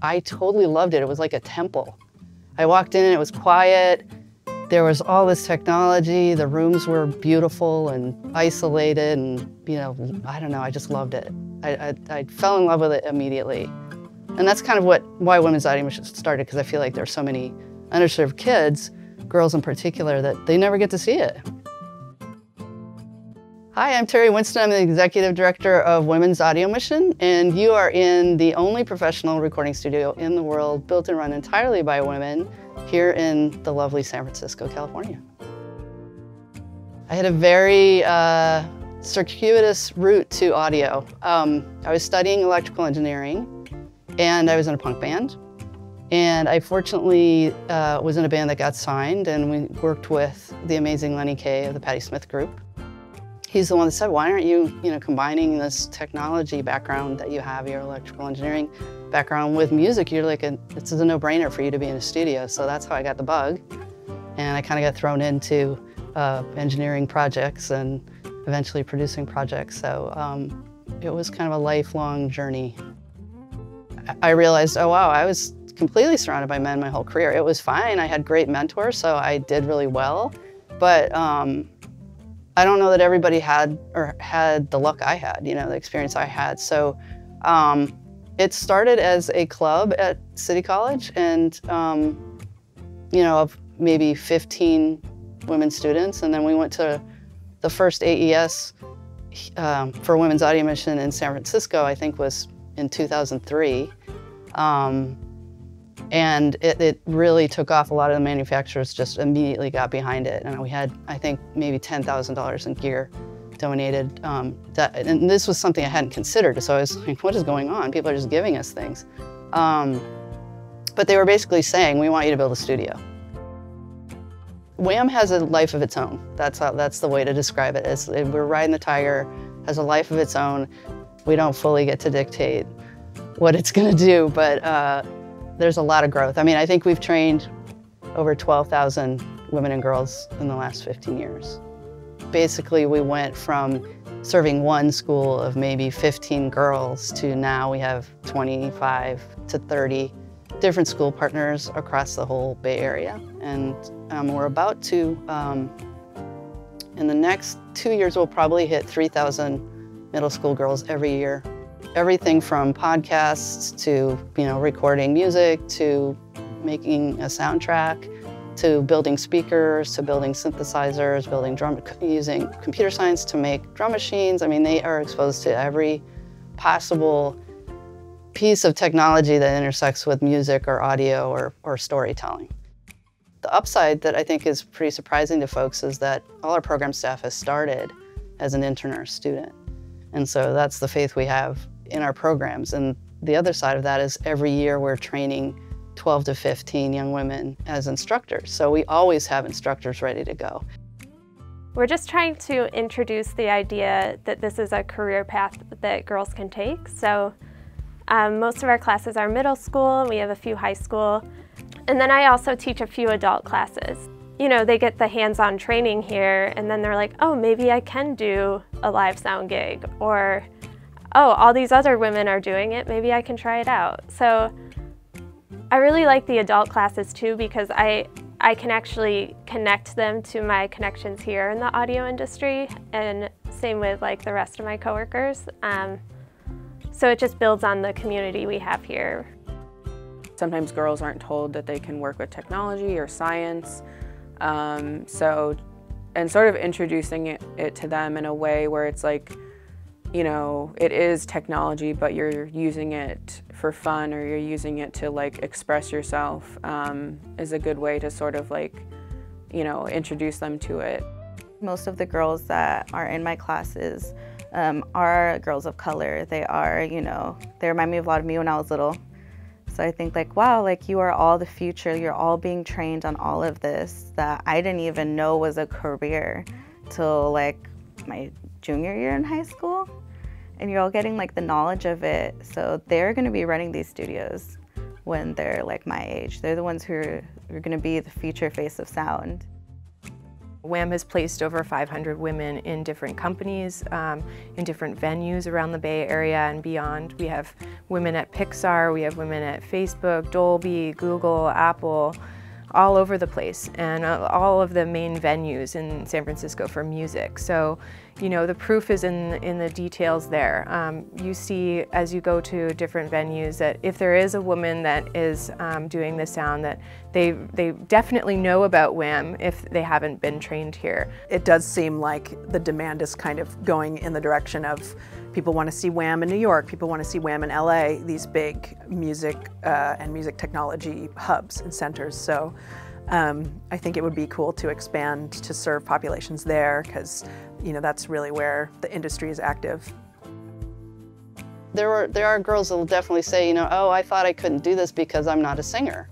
I totally loved it. It was like a temple. I walked in and it was quiet. There was all this technology. The rooms were beautiful and isolated, and I don't know, I just loved it. I fell in love with it immediately. And that's kind of why Women's Audio Mission started, because I feel like there's so many underserved kids, girls in particular, that they never get to see it. Hi, I'm Terry Winston. I'm the Executive Director of Women's Audio Mission, and you are in the only professional recording studio in the world built and run entirely by women here in the lovely San Francisco, California. I had a very circuitous route to audio. I was studying electrical engineering, and I was in a punk band. And I fortunately was in a band that got signed, and we worked with the amazing Lenny Kaye of the Patti Smith Group. He's the one that said, why aren't you, combining this technology background that you have, your electrical engineering background, with music? You're like, it's a no-brainer for you to be in a studio. So that's how I got the bug. And I kind of got thrown into engineering projects and eventually producing projects. So it was kind of a lifelong journey. I realized, oh wow, I was completely surrounded by men my whole career. It was fine. I had great mentors, so I did really well. But I don't know that everybody had the luck I had, the experience I had. So it started as a club at City College, and of maybe 15 women students. And then we went to the first AES for Women's Audio Mission in San Francisco, I think was in 2003. And it really took off. A lot of the manufacturers just immediately got behind it. And we had, I think, maybe $10,000 in gear donated. And this was something I hadn't considered. So I was like, what is going on? People are just giving us things. But they were basically saying, we want you to build a studio. WAM has a life of its own. That's the way to describe it. We're riding the tiger, has a life of its own. We don't fully get to dictate what it's going to do, but there's a lot of growth. I mean, I think we've trained over 12,000 women and girls in the last 15 years. Basically, we went from serving one school of maybe 15 girls to now we have 25 to 30 different school partners across the whole Bay Area. And we're about to, in the next 2 years, we'll probably hit 3,000 middle school girls every year. Everything from podcasts to recording music, to making a soundtrack, to building speakers, to building synthesizers, using computer science to make drum machines. I mean, they are exposed to every possible piece of technology that intersects with music or audio or storytelling. The upside that I think is pretty surprising to folks is that all our program staff has started as an intern or student. And so that's the faith we have in our programs. And the other side of that is every year we're training 12 to 15 young women as instructors. So we always have instructors ready to go. We're just trying to introduce the idea that this is a career path that girls can take. So most of our classes are middle school, and we have a few high school. And then I also teach a few adult classes. They get the hands-on training here, and then they're like, oh, maybe I can do a live sound gig, or oh, all these other women are doing it, maybe I can try it out. So I really like the adult classes too, because I can actually connect them to my connections here in the audio industry, and same with like the rest of my coworkers. So it just builds on the community we have here. Sometimes girls aren't told that they can work with technology or science. And sort of introducing it to them in a way where it's like, it is technology, but you're using it for fun, or you're using it to like express yourself, is a good way to sort of like, introduce them to it. Most of the girls that are in my classes are girls of color. They are, they remind me a lot of me when I was little. So I think like, wow, like you are all the future. You're all being trained on all of this that I didn't even know was a career till like my junior year in high school. And you're all getting like the knowledge of it. So they're gonna be running these studios when they're like my age. They're the ones who are gonna be the future face of sound. WHAM has placed over 500 women in different companies, in different venues around the Bay Area and beyond. We have women at Pixar, we have women at Facebook, Dolby, Google, Apple, all over the place, and all of the main venues in San Francisco for music. So, you know, the proof is in the details there. You see as you go to different venues that if there is a woman that is doing the sound, that they definitely know about WHAM if they haven't been trained here. It does seem like the demand is kind of going in the direction of people want to see WHAM in New York, people want to see WHAM in LA, these big music and music technology hubs and centers. So I think it would be cool to expand to serve populations there, because you know that's really where the industry is active. There are girls that will definitely say, you know, oh, I thought I couldn't do this because I'm not a singer.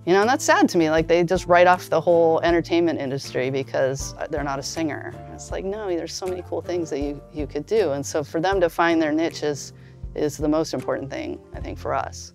You know, and that's sad to me. Like, they just write off the whole entertainment industry because they're not a singer. It's like, no, there's so many cool things that you could do. And so for them to find their niche is the most important thing, I think, for us.